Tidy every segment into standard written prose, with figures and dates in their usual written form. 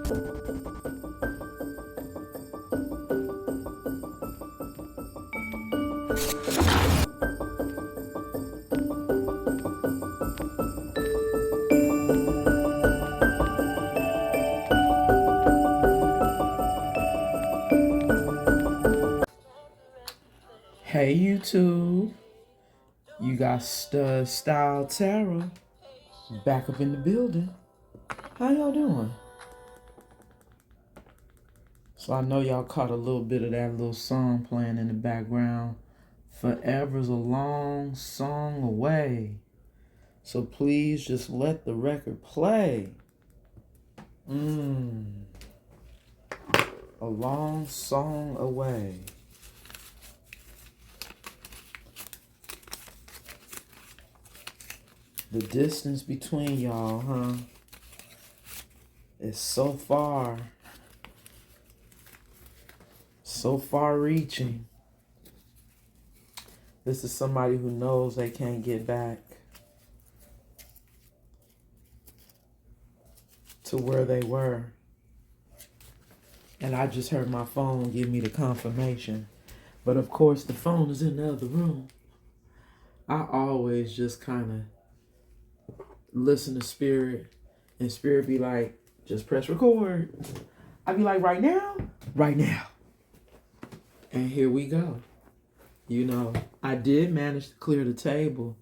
Hey YouTube, you got Stud Style Tarot back up in the building. How y'all doing? So I know y'all caught a little bit of that little song playing in the background. Forever's a long song away. So please just let the record play. A long song away. The distance between y'all, huh? Is so far reaching. This is somebody who knows they can't get back to where they were. And I just heard my phone give me the confirmation. But of course, the phone is in the other room. I always just kind of listen to Spirit, and Spirit be like, just press record. I be like, right now? Right now. And here we go. You know, I did manage to clear the table.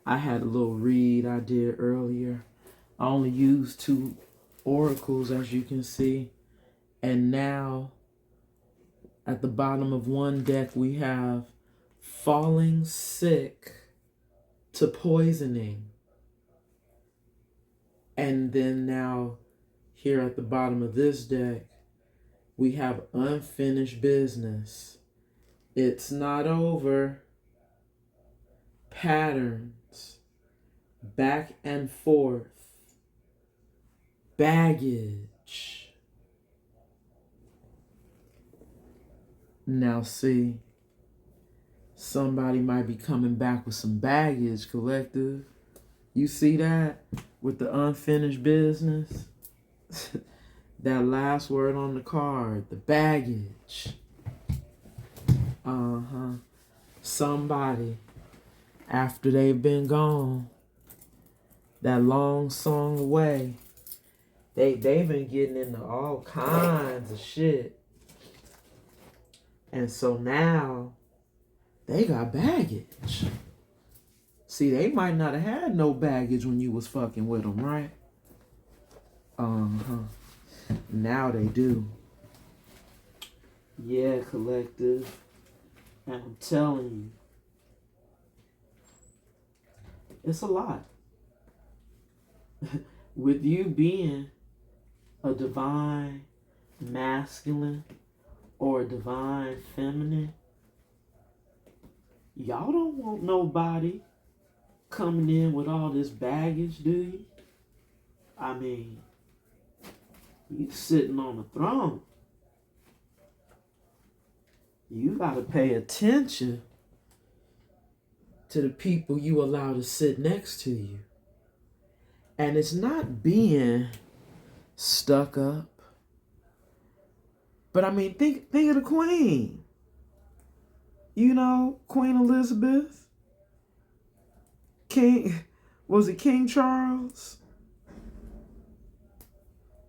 I had a little read I did earlier. I only used 2 oracles, as you can see. And now, at the bottom of one deck, we have falling sick to poisoning. And then now, here at the bottom of this deck, we have unfinished business. It's not over. Patterns. Back and forth. Baggage. Now see, somebody might be coming back with some baggage, collective. You see that with the unfinished business? That last word on the card, the baggage. Somebody, after they've been gone, that long song away, they've been getting into all kinds of shit. And so now, they got baggage. See, they might not have had no baggage when you was fucking with them, right? Now they do. Yeah, collective. And I'm telling you, it's a lot. With you being a divine masculine or a divine feminine, y'all don't want nobody coming in with all this baggage, do you? I mean, you sitting on the throne. You gotta pay attention to the people you allow to sit next to you. And it's not being stuck up. But I mean, think of the Queen. You know, Queen Elizabeth. Was it King Charles?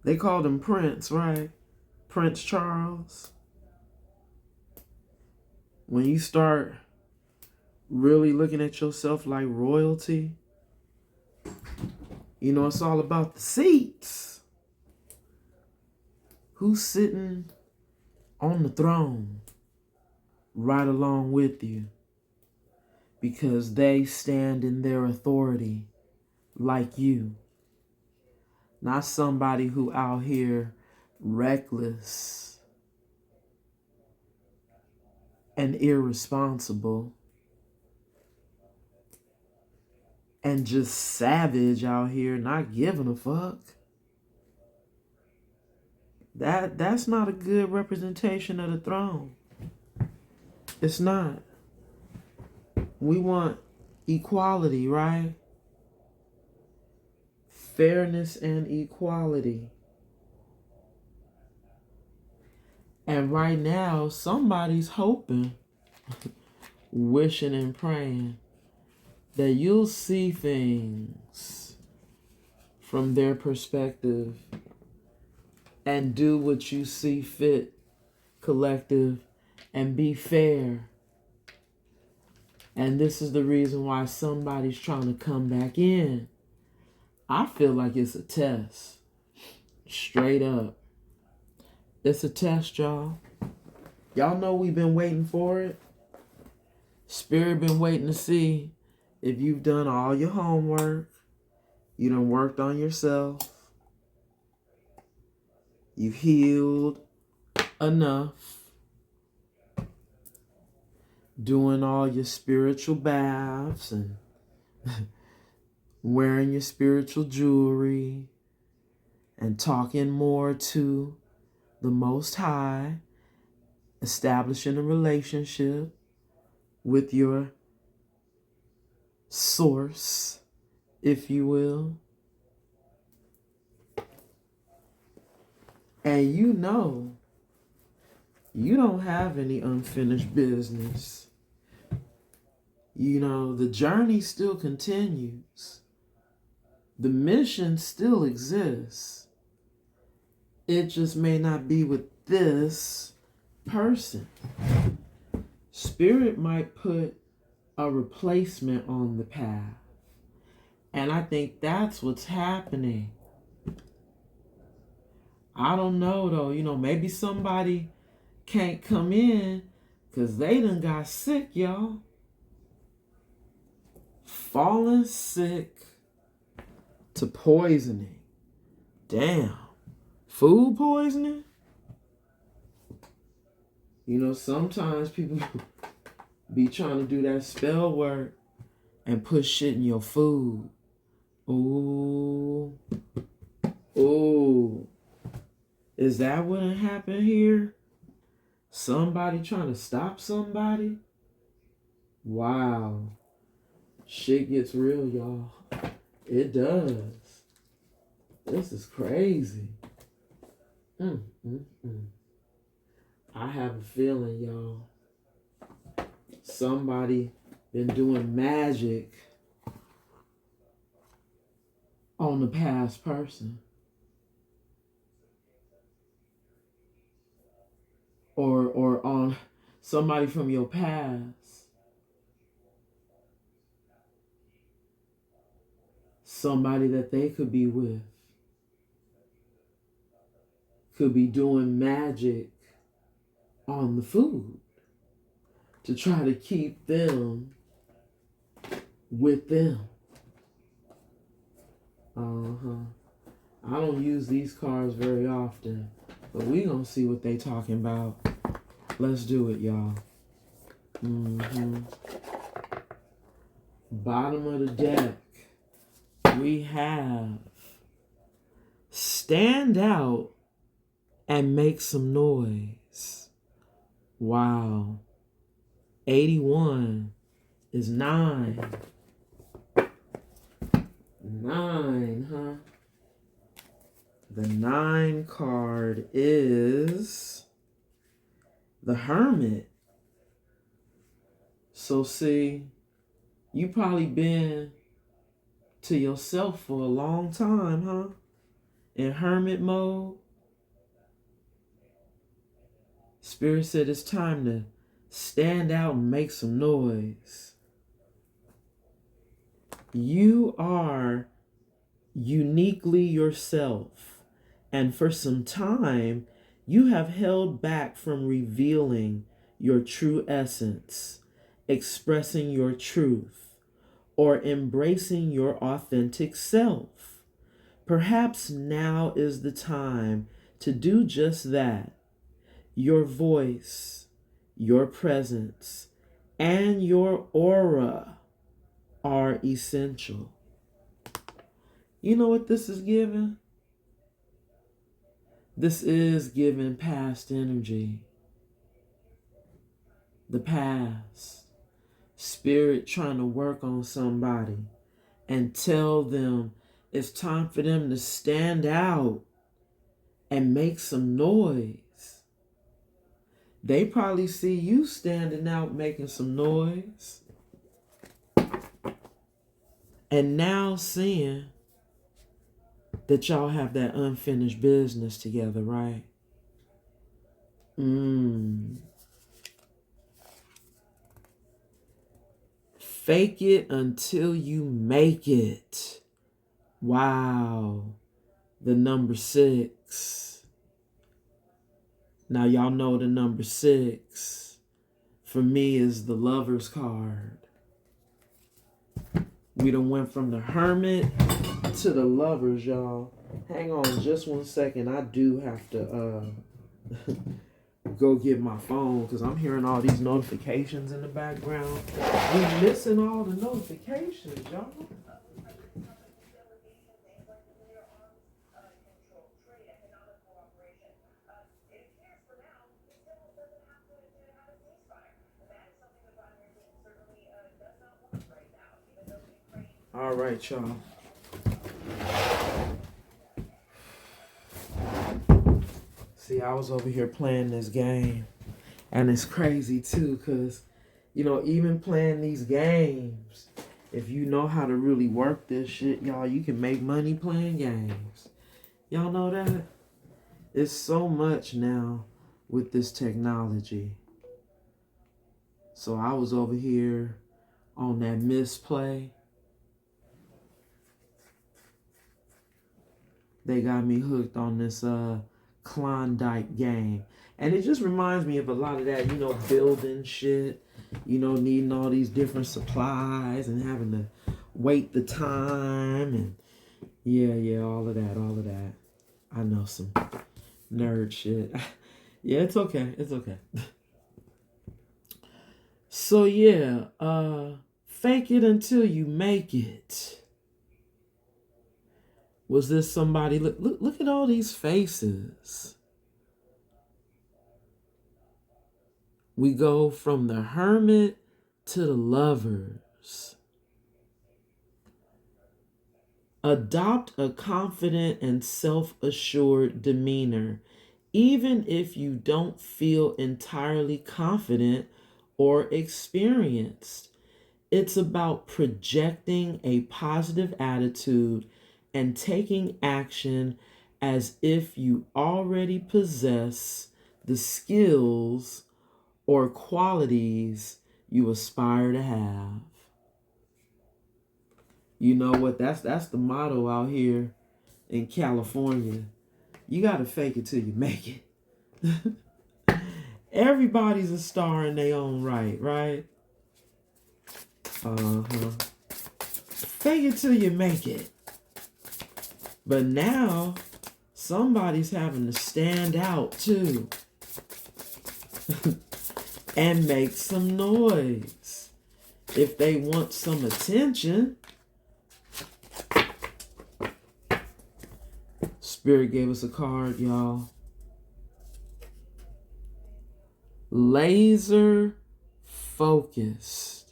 They called him Prince, right? Prince Charles. When you start really looking at yourself like royalty, you know, it's all about the seats. Who's sitting on the throne right along with you? Because they stand in their authority like you. Not somebody who out here reckless and irresponsible and just savage out here not giving a fuck. That's not a good representation of the throne. It's not. We want equality, right? Fairness and equality. And right now, somebody's hoping, wishing and praying that you'll see things from their perspective and do what you see fit, collective, and be fair. And this is the reason why somebody's trying to come back in. I feel like it's a test. Straight up. It's a test, y'all. Y'all know we've been waiting for it. Spirit been waiting to see if you've done all your homework. You done worked on yourself. You've healed enough. Doing all your spiritual baths and wearing your spiritual jewelry and talking more to the Most High, establishing a relationship with your source, if you will. And you know, you don't have any unfinished business. You know, the journey still continues. The mission still exists. It just may not be with this person. Spirit might put a replacement on the path. And I think that's what's happening. I don't know though. You know, maybe somebody can't come in because they done got sick, y'all. Falling sick to poisoning. Damn. Food poisoning? You know, sometimes people be trying to do that spell work and put shit in your food. Ooh. Ooh. Is that what happened here? Somebody trying to stop somebody? Wow. Shit gets real, y'all. It does. This is crazy. I have a feeling, y'all, somebody been doing magic on the past person. Or on somebody from your past. Somebody that they could be with. Could be doing magic on the food to try to keep them with them. I don't use these cards very often, but we gonna see what they talking about. Let's do it, y'all. Bottom of the deck, we have stand out and make some noise. Wow. 81 is 9. 9, huh? The 9 card is the Hermit. So see, you probably been to yourself for a long time, huh? In hermit mode. Spirit said it's time to stand out and make some noise. You are uniquely yourself, and for some time, you have held back from revealing your true essence, expressing your truth, or embracing your authentic self. Perhaps now is the time to do just that. Your voice, your presence, and your aura are essential. You know what this is giving? This is giving past energy. The past. Spirit trying to work on somebody and tell them it's time for them to stand out and make some noise. They probably see you standing out making some noise. And now seeing that y'all have that unfinished business together, right? Fake it until you make it. Wow. The number 6. Now y'all know the number 6 for me is the Lover's card. We done went from the Hermit to the Lovers, y'all. Hang on just one second. I do have to go get my phone because I'm hearing all these notifications in the background. We missing all the notifications, y'all. All right, y'all. See, I was over here playing this game, and it's crazy too, because, you know, even playing these games, if you know how to really work this shit, y'all, you can make money playing games. Y'all know that? It's so much now with this technology. So I was over here on that misplay. They got me hooked on this Klondike game. And it just reminds me of a lot of that, you know, building shit, you know, needing all these different supplies and having to wait the time and yeah, all of that. I know some nerd shit. Yeah, it's okay. So yeah, fake it until you make it. Was this somebody? Look at all these faces. We go from the Hermit to the Lovers. Adopt a confident and self-assured demeanor, even if you don't feel entirely confident or experienced. It's about projecting a positive attitude and taking action as if you already possess the skills or qualities you aspire to have. You know what? That's the motto out here in California. You gotta fake it till you make it. Everybody's a star in their own right, right? Fake it till you make it. But now, somebody's having to stand out too. And make some noise. If they want some attention. Spirit gave us a card, y'all. Laser focused.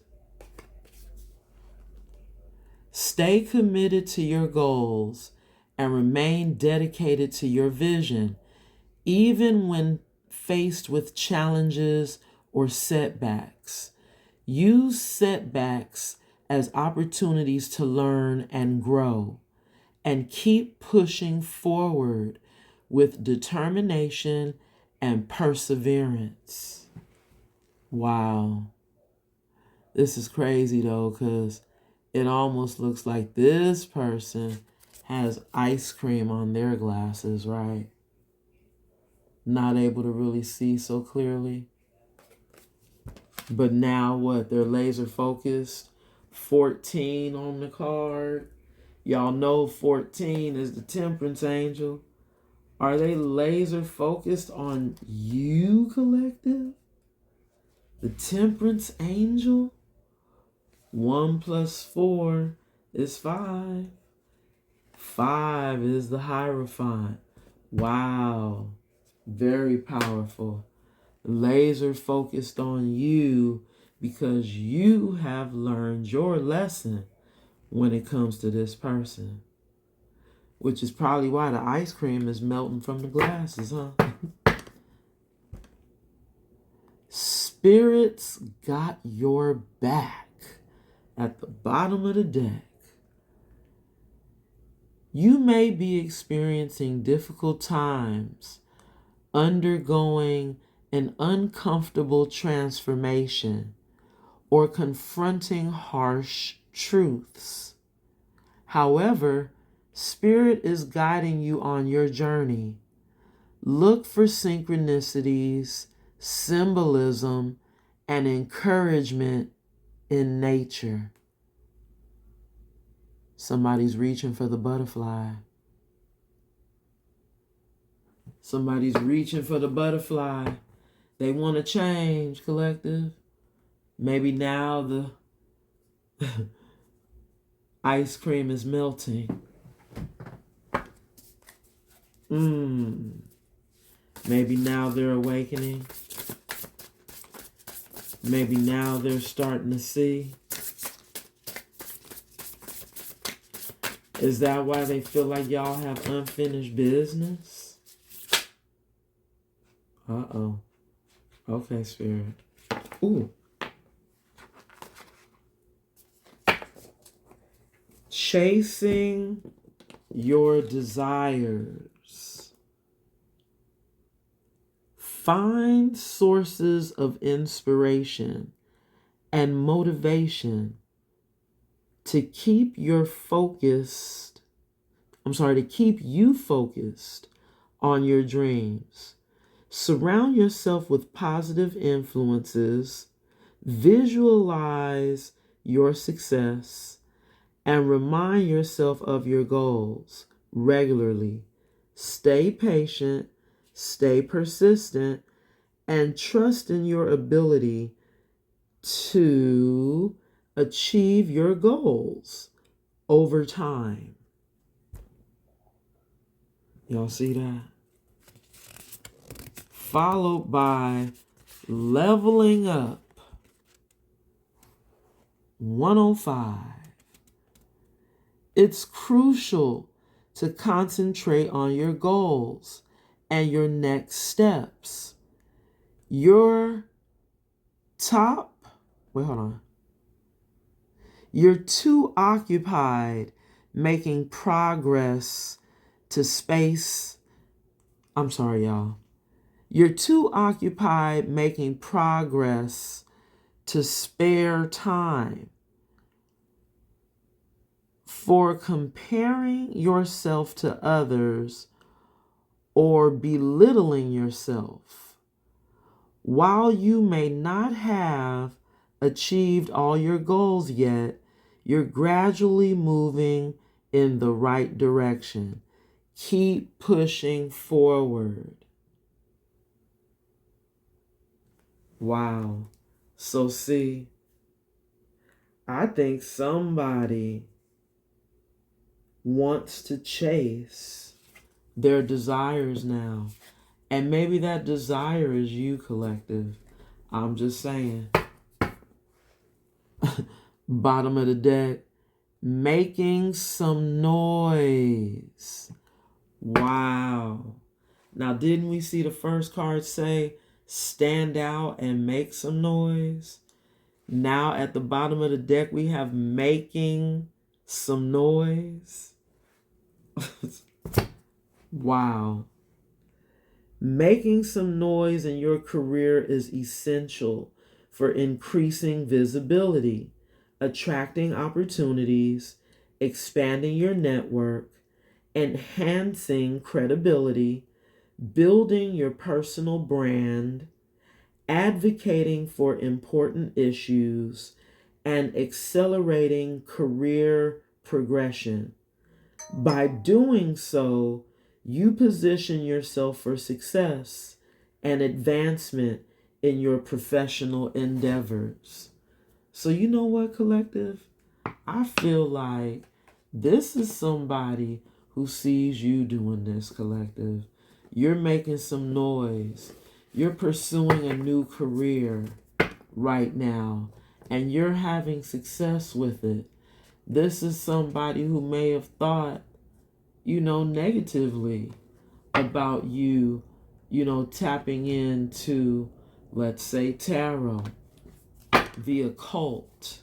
Stay committed to your goals and remain dedicated to your vision, even when faced with challenges or setbacks. Use setbacks as opportunities to learn and grow, and keep pushing forward with determination and perseverance. Wow. This is crazy though, because it almost looks like this person has ice cream on their glasses, right? Not able to really see so clearly. But now what? They're laser focused. 14 on the card. Y'all know 14 is the Temperance Angel. Are they laser focused on you, collective? The Temperance Angel? 1 + 4 is 5. 5 is the Hierophant. Wow. Very powerful. Laser focused on you because you have learned your lesson when it comes to this person. Which is probably why the ice cream is melting from the glasses, huh? Spirits got your back at the bottom of the deck. You may be experiencing difficult times, undergoing an uncomfortable transformation, or confronting harsh truths. However, Spirit is guiding you on your journey. Look for synchronicities, symbolism, and encouragement in nature. Somebody's reaching for the butterfly. Somebody's reaching for the butterfly. They want to change, collective. Maybe now the ice cream is melting. Maybe now they're awakening. Maybe now they're starting to see. Is that why they feel like y'all have unfinished business? Uh-oh. Okay, Spirit. Ooh. Chasing your desires. Find sources of inspiration and motivation to keep you focused on your dreams. Surround yourself with positive influences, visualize your success, and remind yourself of your goals regularly. Stay patient, stay persistent, and trust in your ability to achieve your goals over time. Y'all see that? Followed by leveling up. 105. It's crucial to concentrate on your goals and your next steps. You're too occupied making progress to space. I'm sorry, y'all. You're too occupied making progress to spare time for comparing yourself to others or belittling yourself. While you may not have achieved all your goals yet, you're gradually moving in the right direction. Keep pushing forward. Wow. So see, I think somebody wants to chase their desires now. And maybe that desire is you, collective. I'm just saying. Bottom of the deck. Making some noise. Wow. Now, didn't we see the first card say, stand out and make some noise? Now, at the bottom of the deck, we have making some noise. Wow. Making some noise in your career is essential for increasing visibility, attracting opportunities, expanding your network, enhancing credibility, building your personal brand, advocating for important issues, and accelerating career progression. By doing so, you position yourself for success and advancement in your professional endeavors. So you know what, collective? I feel like this is somebody who sees you doing this, collective. You're making some noise. You're pursuing a new career right now, and you're having success with it. This is somebody who may have thought, negatively about you, tapping into let's say tarot, the occult.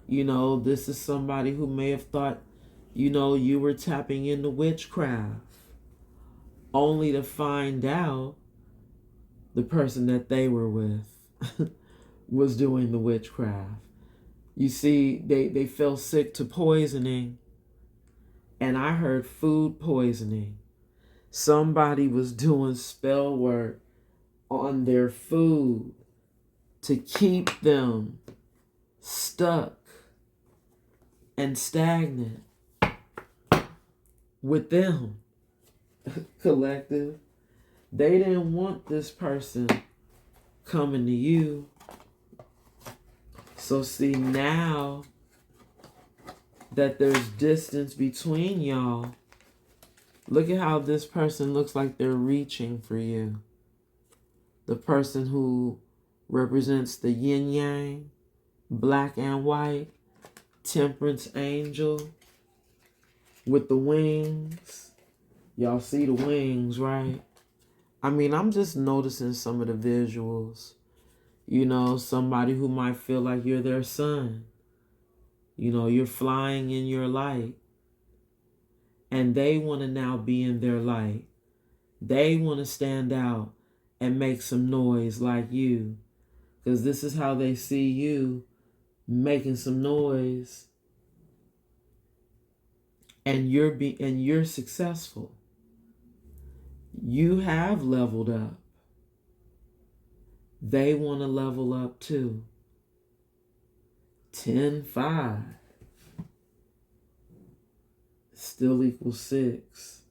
You know, this is somebody who may have thought, you know, you were tapping into witchcraft, only to find out the person that they were with was doing the witchcraft. You see, they fell sick to poisoning, and I heard food poisoning. Somebody was doing spell work on their food to keep them stuck and stagnant with them. Collective. They didn't want this person coming to you. So see, now that there's distance between y'all, look at how this person looks like they're reaching for you. The person who represents the yin yang, black and white, temperance angel with the wings. Y'all see the wings, right? I mean, I'm just noticing some of the visuals. You know, somebody who might feel like you're their son. You know, you're flying in your light. And they want to now be in their light. They want to stand out and make some noise like you. Because this is how they see you, making some noise. And you're successful. You have leveled up. They want to level up too. 10-5 still equals 6.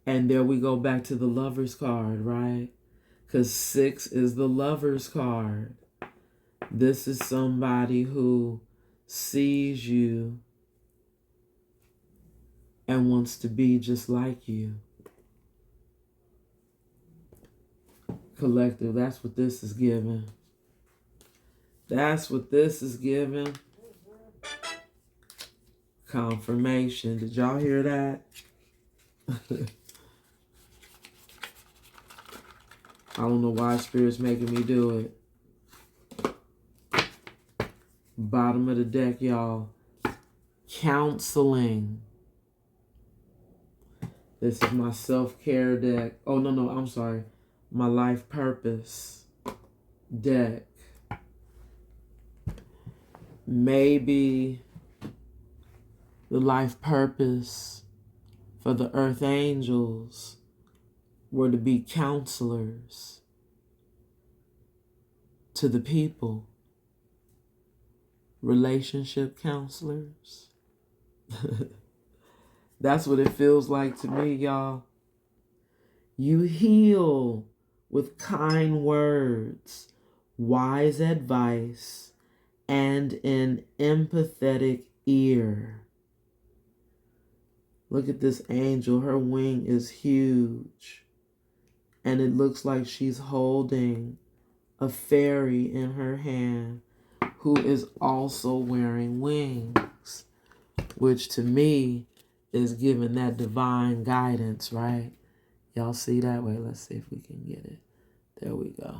And there we go back to the Lover's card, right? Because 6 is the Lover's card. This is somebody who sees you and wants to be just like you. Collective, that's what this is giving. That's what this is giving. Confirmation. Did y'all hear that? I don't know why Spirit's making me do it. Bottom of the deck, y'all. Counseling. This is my self-care deck. Oh, no, I'm sorry. My life purpose deck. Maybe the life purpose for the earth angels were to be counselors to the people. Relationship counselors. That's what it feels like to me, y'all. You heal with kind words, wise advice, and an empathetic ear. Look at this angel. Her wing is huge. And it looks like she's holding a fairy in her hand who is also wearing wings, which to me is giving that divine guidance, right? Y'all see that? Wait, let's see if we can get it. There we go.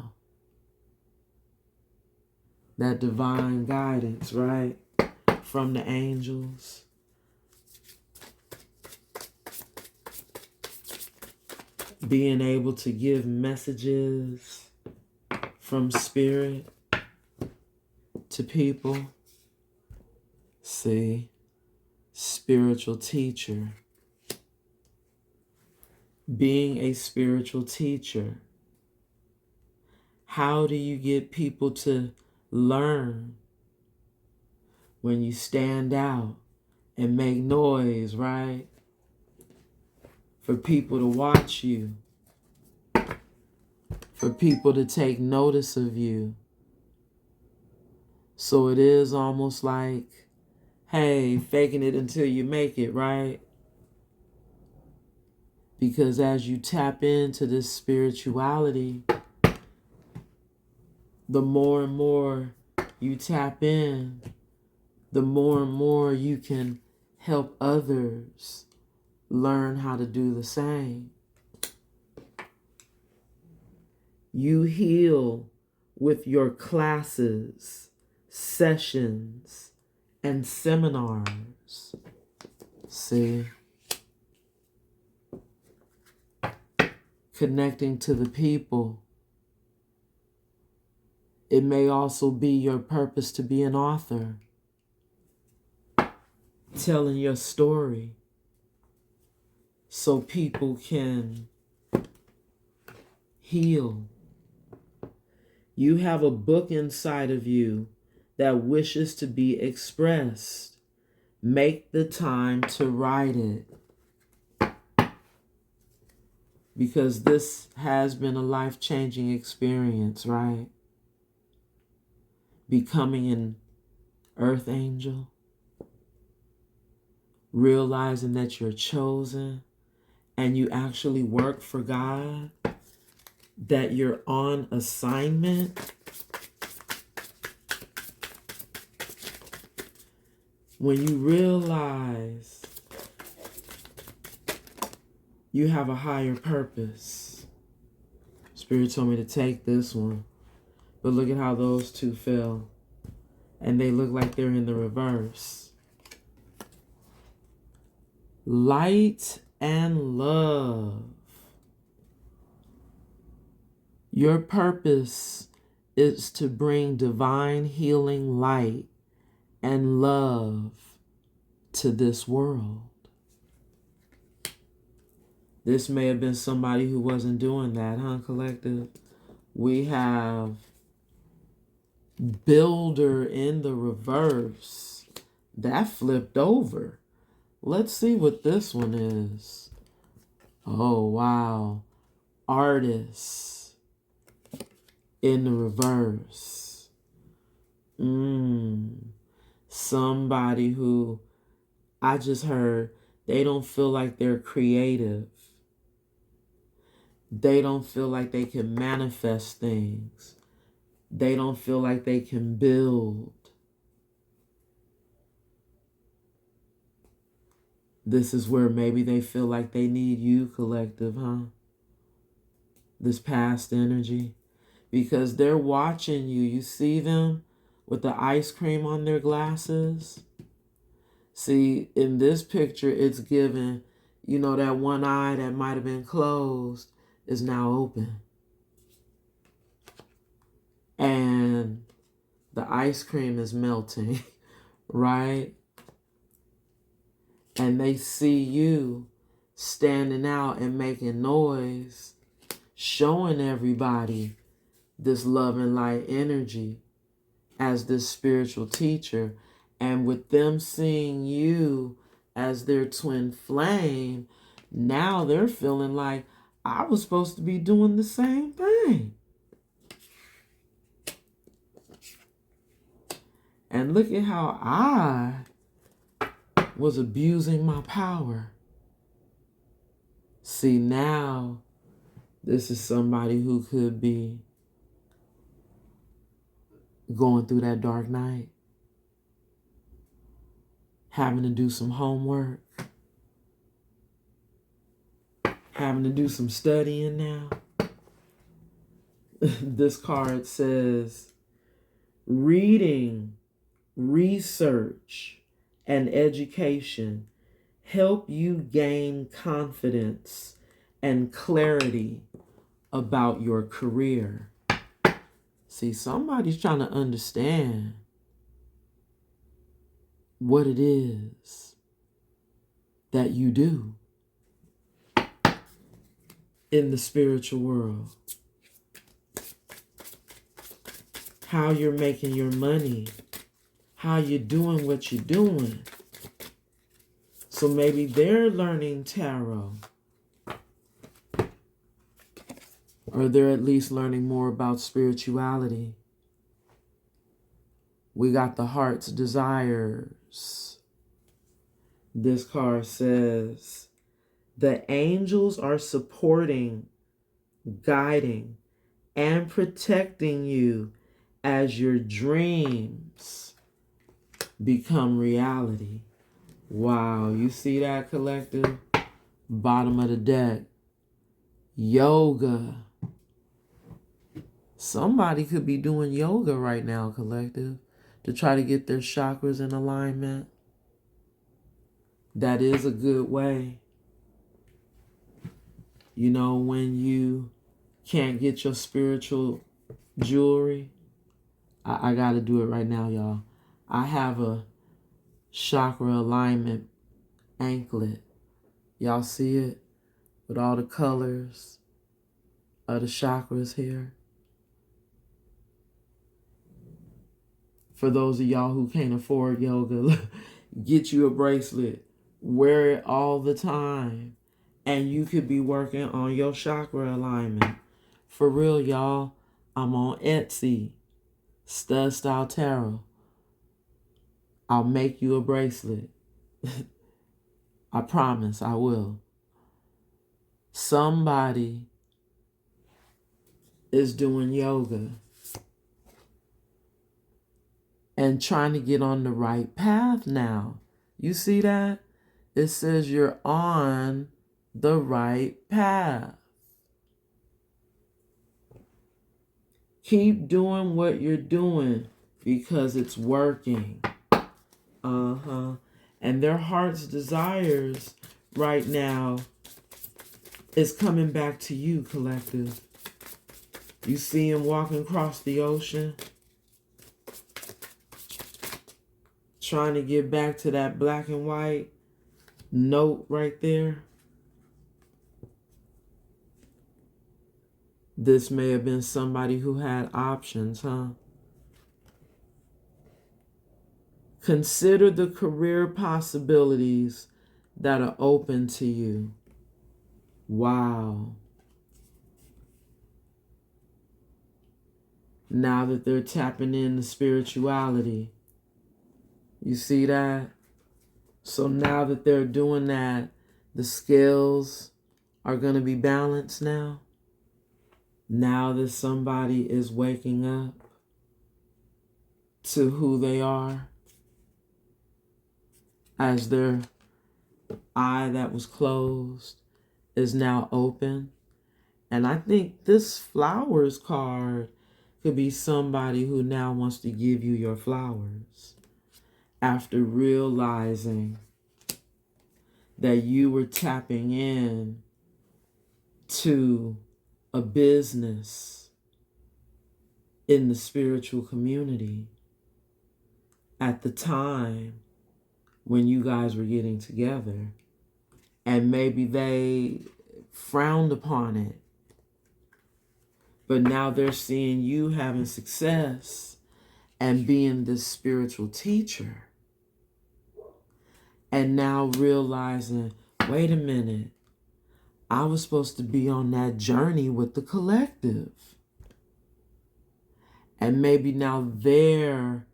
That divine guidance, right? From the angels. Being able to give messages from spirit to people. See, spiritual teacher. Being a spiritual teacher. How do you get people to learn? When you stand out and make noise, right? For people to watch you. For people to take notice of you. So it is almost like, hey, faking it until you make it, right? Because as you tap into this spirituality, the more and more you tap in, the more and more you can help others learn how to do the same. You heal with your classes, sessions, and seminars. See? Connecting to the people. It may also be your purpose to be an author, telling your story so people can heal. You have a book inside of you that wishes to be expressed. Make the time to write it. Because this has been a life-changing experience, right? Becoming an earth angel. Realizing that you're chosen and you actually work for God. That you're on assignment. When you realize you have a higher purpose. Spirit told me to take this one. But look at how those two fell. And they look like they're in the reverse. Light and love. Your purpose is to bring divine healing light and love to this world. This may have been somebody who wasn't doing that, huh, collective? We have builder in the reverse. That flipped over. Let's see what this one is. Oh, wow. Artist in the reverse. Somebody who I just heard they don't feel like they're creative. They don't feel like they can manifest things. They don't feel like they can build. This is where maybe they feel like they need you, collective, huh? This past energy. Because they're watching you. You see them with the ice cream on their glasses? See, in this picture, it's given, that one eye that might have been closed is now open. And the ice cream is melting, right? And they see you standing out and making noise, showing everybody this love and light energy as this spiritual teacher. And with them seeing you as their twin flame, now they're feeling like, I was supposed to be doing the same thing. And look at how I was abusing my power. See, now this is somebody who could be going through that dark night, having to do some homework, having to do some studying now. This card says, reading, research, and education help you gain confidence and clarity about your career. See, somebody's trying to understand what it is that you do in the spiritual world. How you're making your money. How you're doing what you're doing. So maybe they're learning tarot. Or they're at least learning more about spirituality. We got the heart's desires. This card says, the angels are supporting, guiding, and protecting you as your dreams become reality. Wow, you see that, collective? Bottom of the deck. Yoga. Somebody could be doing yoga right now, collective, to try to get their chakras in alignment. That is a good way. You know, when you can't get your spiritual jewelry, I got to do it right now, y'all. I have a chakra alignment anklet. Y'all see it? With all the colors of the chakras here. For those of y'all who can't afford yoga, get you a bracelet. Wear it all the time. And you could be working on your chakra alignment. For real, y'all. I'm on Etsy. Stud Style Tarot. I'll make you a bracelet. I promise I will. Somebody is doing yoga and trying to get on the right path now. You see that? It says you're on the right path. Keep doing what you're doing because it's working. And their heart's desires right now is coming back to you, collective. You see him walking across the ocean, trying to get back to that black and white note right there. This may have been somebody who had options, huh? Consider the career possibilities that are open to you. Wow. Now that they're tapping into spirituality. You see that? So now that they're doing that, the scales are going to be balanced now. Now that somebody is waking up to who they are, as their eye that was closed is now open. And I think this flowers card could be somebody who now wants to give you your flowers after realizing that you were tapping in to a business in the spiritual community at the time when you guys were getting together, and maybe they frowned upon it, but now they're seeing you having success and being this spiritual teacher, and now realizing, wait a minute, I was supposed to be on that journey with the collective. And maybe now they're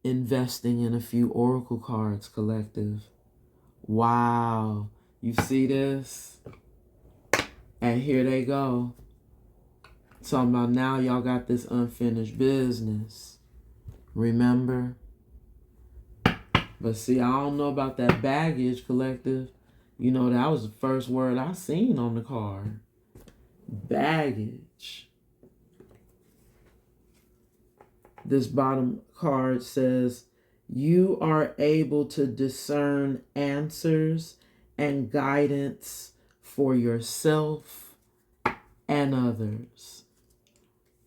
investing in a few oracle cards, collective. Wow. You see this? And here they go. Talking about now y'all got this unfinished business. Remember? But see, I don't know about that baggage, collective. You know, that was the first word I seen on the card. Baggage. This bottom card says, you are able to discern answers and guidance for yourself and others.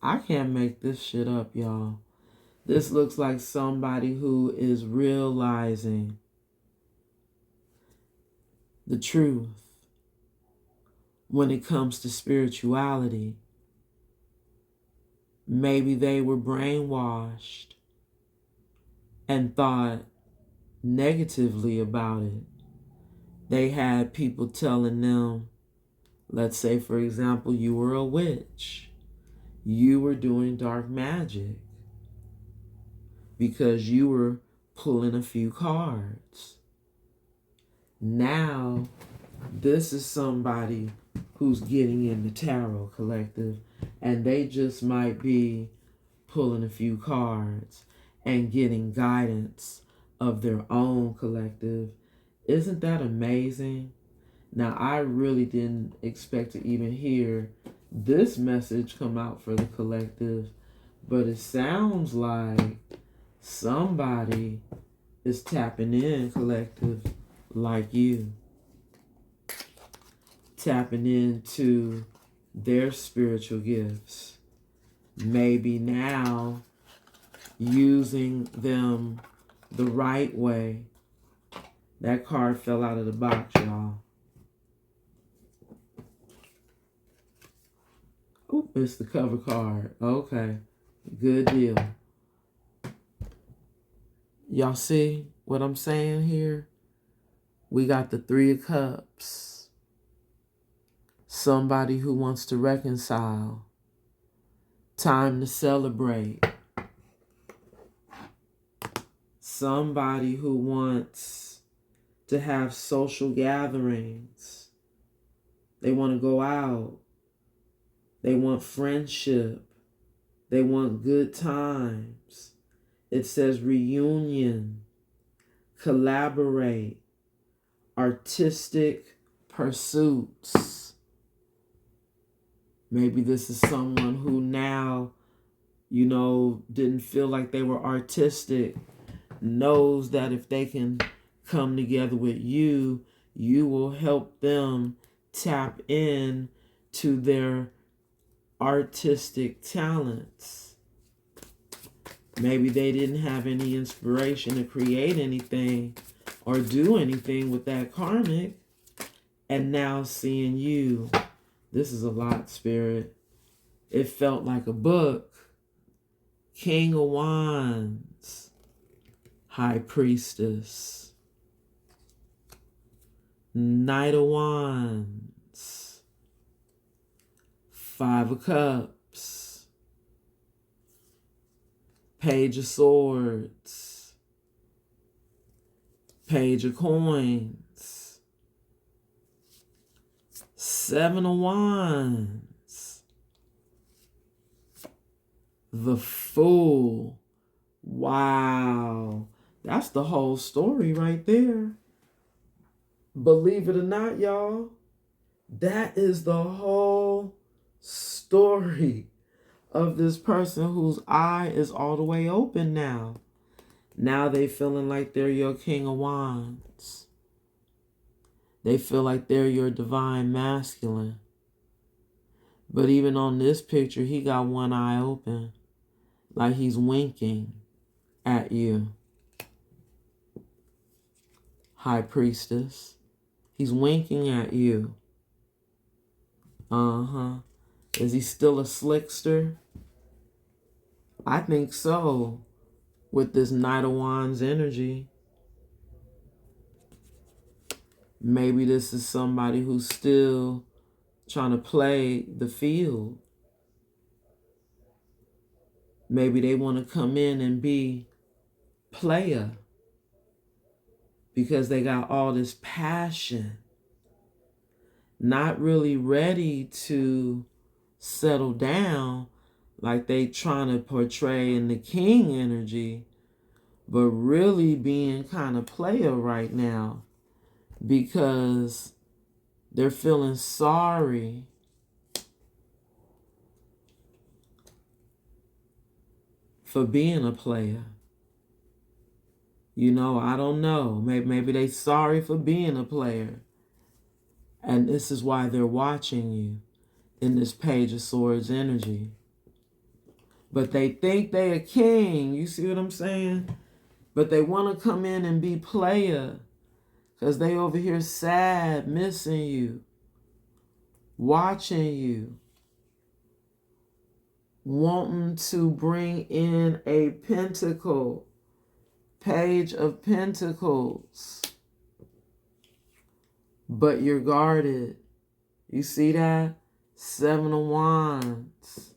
I can't make this shit up, y'all. This looks like somebody who is realizing the truth when it comes to spirituality. Maybe they were brainwashed and thought negatively about it. They had people telling them, let's say, for example, you were a witch. You were doing dark magic because you were pulling a few cards. Now, this is somebody who's getting in the tarot, collective, and they just might be pulling a few cards and getting guidance of their own, collective. Isn't that amazing? Now, I really didn't expect to even hear this message come out for the collective, but it sounds like somebody is tapping in, collective, like you. Tapping into their spiritual gifts. Maybe now using them the right way. That card fell out of the box, y'all. Oh, it's the cover card. Okay. Good deal. Y'all see what I'm saying here? We got the Three of Cups. Somebody who wants to reconcile. Time to celebrate. Somebody who wants to have social gatherings. They want to go out. They want friendship. They want good times. It says reunion, collaborate, artistic pursuits. Maybe this is someone who now, didn't feel like they were artistic, knows that if they can come together with you, you will help them tap in to their artistic talents. Maybe they didn't have any inspiration to create anything or do anything with that karmic, and now seeing you, this is a lot, Spirit. It felt like a book. King of Wands, High Priestess, Knight of Wands, Five of Cups, Page of Swords, Page of Coins, Seven of Wands, the Fool. Wow. That's the whole story right there. Believe it or not, y'all, that is the whole story of this person whose eye is all the way open now. Now they feeling like they're your King of Wands. They feel like they're your divine masculine. But even on this picture, he got one eye open, like he's winking at you. High Priestess. He's winking at you. Is he still a slickster? I think so. With this Knight of Wands energy. Maybe this is somebody who's still trying to play the field. Maybe they want to come in and be player because they got all this passion, not really ready to settle down like they trying to portray in the king energy, but really being kind of player right now because they're feeling sorry for being a player. I don't know. Maybe they sorry for being a player. And this is why they're watching you in this Page of Swords energy. But they think they a king. You see what I'm saying? But they want to come in and be player because they over here sad, missing you, watching you, wanting to bring in a pentacle, Page of Pentacles. But you're guarded. You see that? Seven of Wands.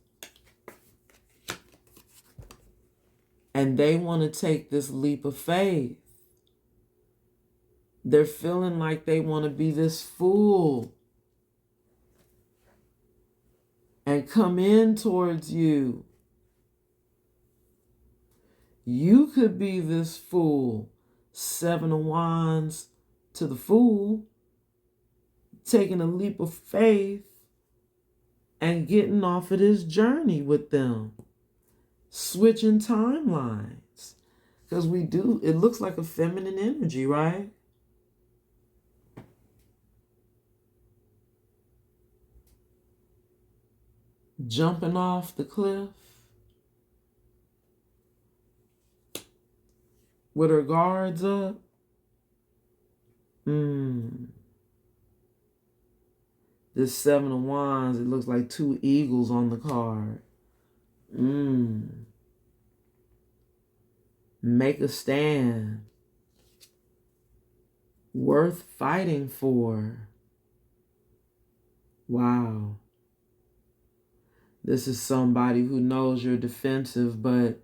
And they want to take this leap of faith. They're feeling like they want to be this fool and come in towards you. You could be this fool. Seven of Wands to the Fool, taking a leap of faith and getting off of this journey with them, switching timelines. Because it looks like a feminine energy, right? Jumping off the cliff with her guards up. This Seven of Wands, it looks like two eagles on the card. Make a stand. Worth fighting for. Wow. This is somebody who knows you're defensive, but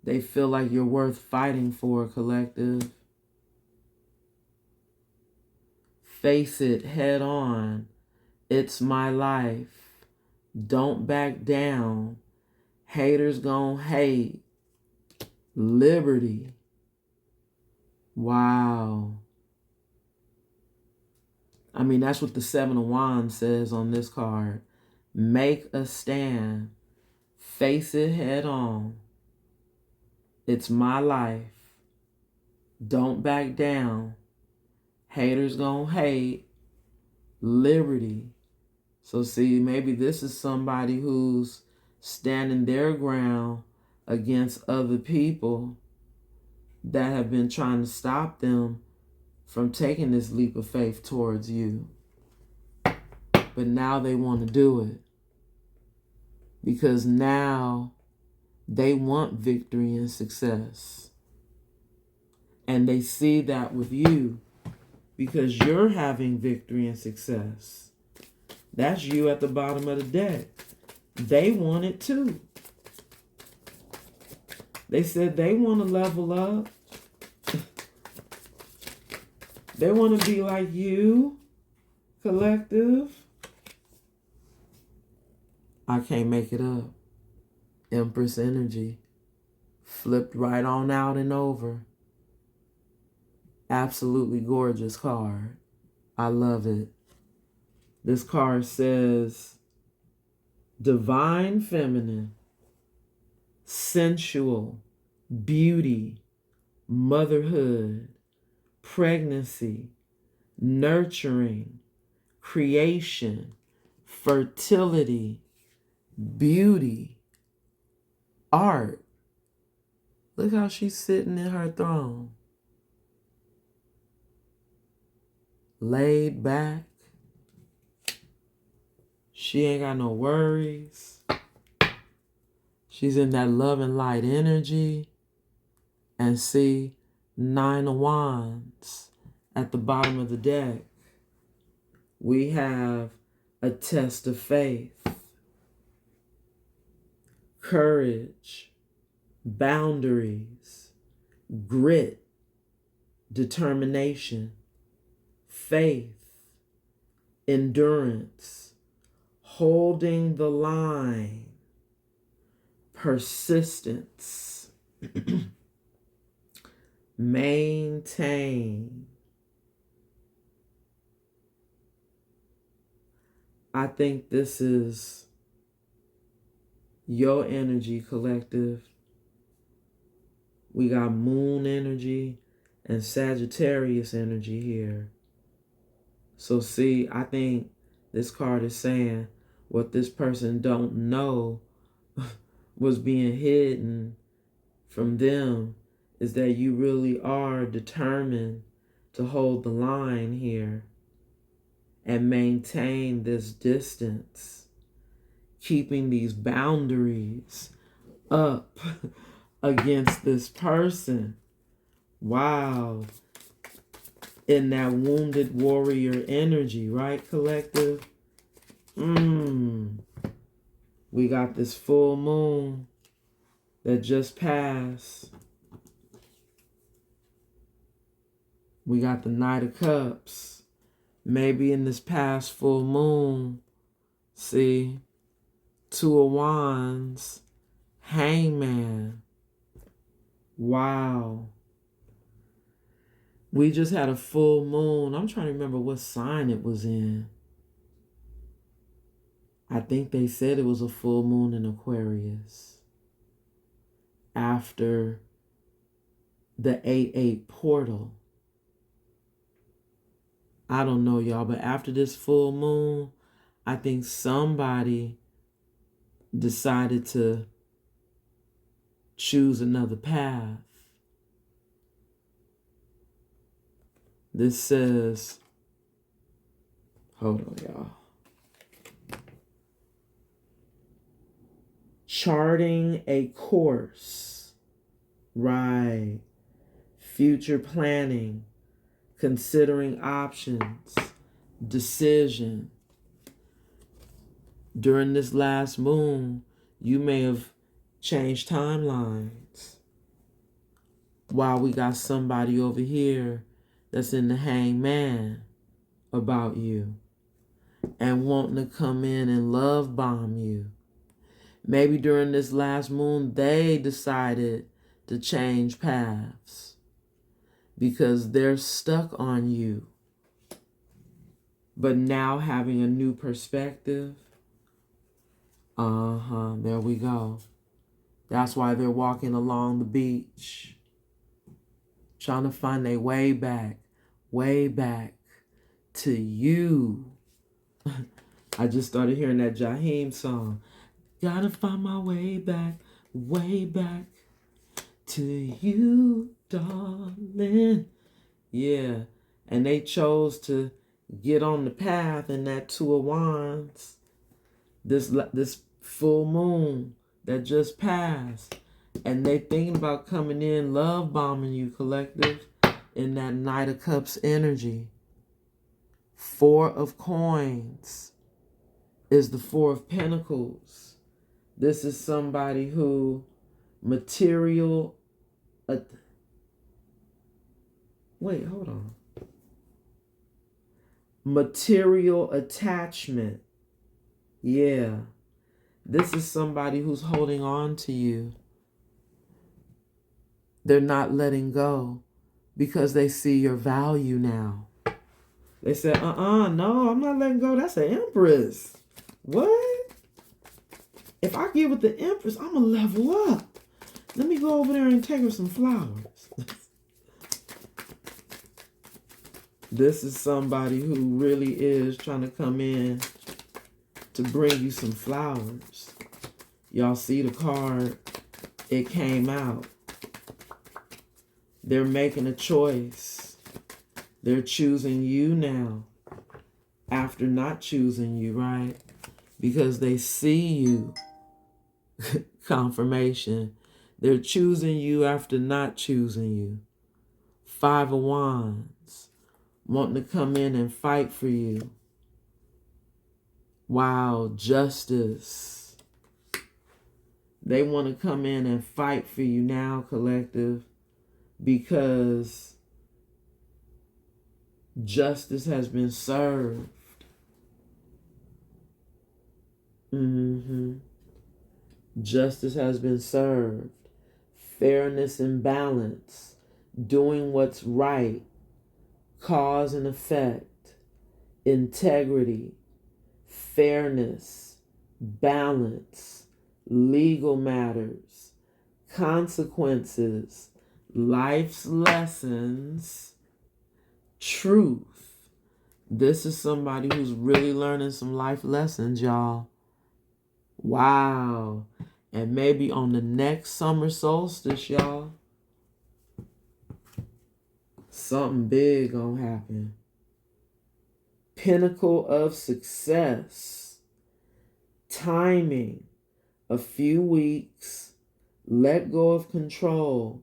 they feel like you're worth fighting for, collective. Face it head on. It's my life. Don't back down. Haters gon' hate. Liberty. Wow. I mean, that's what the Seven of Wands says on this card. Make a stand. Face it head on. It's my life. Don't back down. Haters gonna hate. Liberty. So see, maybe this is somebody who's standing their ground against other people that have been trying to stop them from taking this leap of faith towards you. But now they want to do it. Because now they want victory and success. And they see that with you because you're having victory and success. That's you at the bottom of the deck. They want it too. They said they want to level up. They want to be like you, collective. I can't make it up. Empress energy. Flipped right on out and over. Absolutely gorgeous card. I love it. This card says, divine feminine, sensual, beauty, motherhood, pregnancy, nurturing, creation, fertility, beauty, art. Look how she's sitting in her throne. Laid back. She ain't got no worries. She's in that love and light energy. And see, Nine of Wands at the bottom of the deck. We have a test of faith, courage, boundaries, grit, determination, faith, endurance, holding the line, persistence, maintain. I think this is your energy, collective. We got moon energy and Sagittarius energy here. So see, I think this card is saying what this person don't know was being hidden from them is that you really are determined to hold the line here and maintain this distance, keeping these boundaries up against this person. Wow. In that wounded warrior energy, right, collective? We got this full moon that just passed. We got the Knight of Cups. Maybe in this past full moon, see, Two of Wands, Hangman. Wow. We just had a full moon. I'm trying to remember what sign it was in. I think they said it was a full moon in Aquarius after the 8/8 portal. I don't know, y'all, but after this full moon, I think somebody decided to choose another path. This says, hold on, y'all. Charting a course, right? Future planning, considering options, decision. During this last moon, you may have changed timelines. While we got somebody over here that's in the hangman about you and wanting to come in and love bomb you. Maybe during this last moon, they decided to change paths because they're stuck on you. But now having a new perspective, there we go. That's why they're walking along the beach, trying to find their way back to you. I just started hearing that Jaheim song. Gotta find my way back to you, darling. Yeah, and they chose to get on the path in that Two of Wands. This full moon that just passed, and they thinking about coming in, love bombing you, collective, in that Knight of Cups energy. Four of Coins is the Four of Pentacles. This is somebody who material. Wait, hold on. Material attachment. Yeah. This is somebody who's holding on to you. They're not letting go because they see your value now. They said, no, I'm not letting go. That's an Empress. What? If I get with the Empress, I'm going to level up. Let me go over there and take her some flowers. This is somebody who really is trying to come in to bring you some flowers. Y'all see the card? It came out. They're making a choice. They're choosing you now after not choosing you, right? Because they see you. Confirmation. They're choosing you after not choosing you. Five of Wands. Wanting to come in and fight for you. Wow, Justice. They want to come in and fight for you now, collective, because justice has been served. Justice has been served. Fairness and balance. Doing what's right. Cause and effect. Integrity. Fairness. Balance. Legal matters. Consequences. Life's lessons. Truth. This is somebody who's really learning some life lessons, y'all. Wow. And maybe on the next summer solstice, y'all, something big gonna happen. Pinnacle of success. Timing. A few weeks. Let go of control.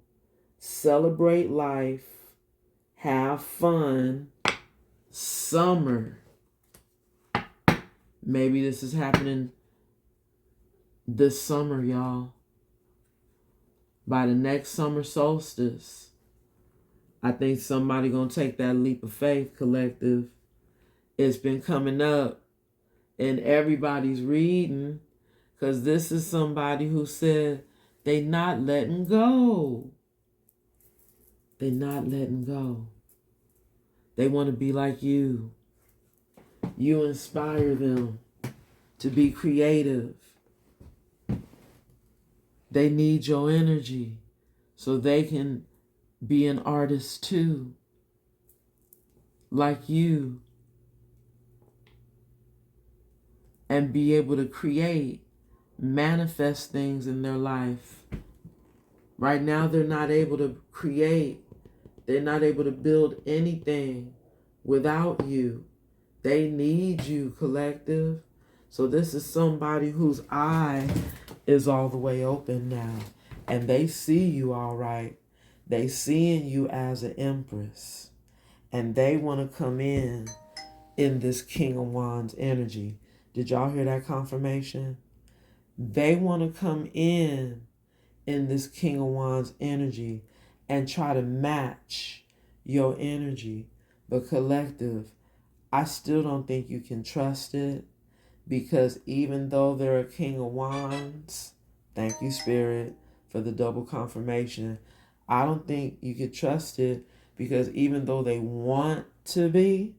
Celebrate life. Have fun. Summer. Maybe this is happening this summer, y'all. By the next summer solstice, I think somebody gonna take that leap of faith, collective. It's been coming up and everybody's reading, because this is somebody who said they not letting go. They not letting go. They want to be like you. You inspire them. to be creative. They need your energy so they can be an artist too, like you, and be able to create, manifest things in their life. Right now, they're not able to create. They're not able to build anything without you. They need you, collective. So this is somebody whose eye is all the way open now. And they see you all right. They seeing you as an empress. And they want to come in this King of Wands energy. Did y'all hear that confirmation? They want to come in this King of Wands energy and try to match your energy. But collective, I still don't think you can trust it, because even though they're a King of Wands, thank you, Spirit, for the double confirmation, I don't think you could trust it, because even though they want to be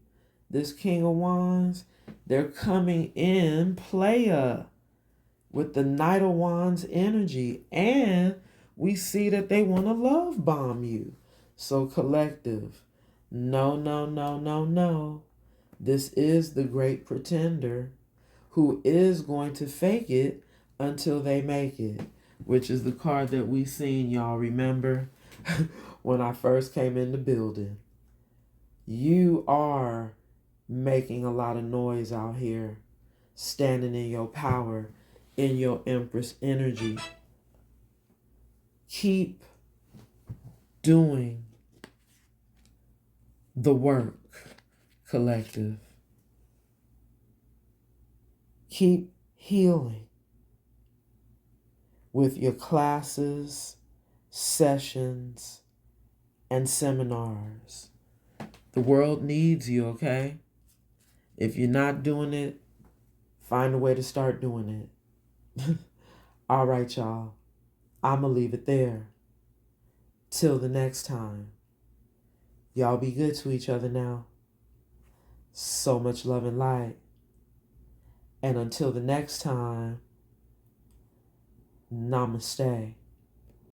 this King of Wands, they're coming in playa with the Knight of Wands energy, and we see that they want to love bomb you. So collective, no, no, no, no, no. This is the great pretender who is going to fake it until they make it, which is the card that we seen, y'all remember, when I first came in the building. You are making a lot of noise out here, standing in your power, in your Empress energy. Keep doing the work, collective. Keep healing with your classes, sessions, and seminars. The world needs you, okay? If you're not doing it, find a way to start doing it. All right, y'all. I'm going to leave it there. Till the next time. Y'all be good to each other now. So much love and light. And until the next time, namaste.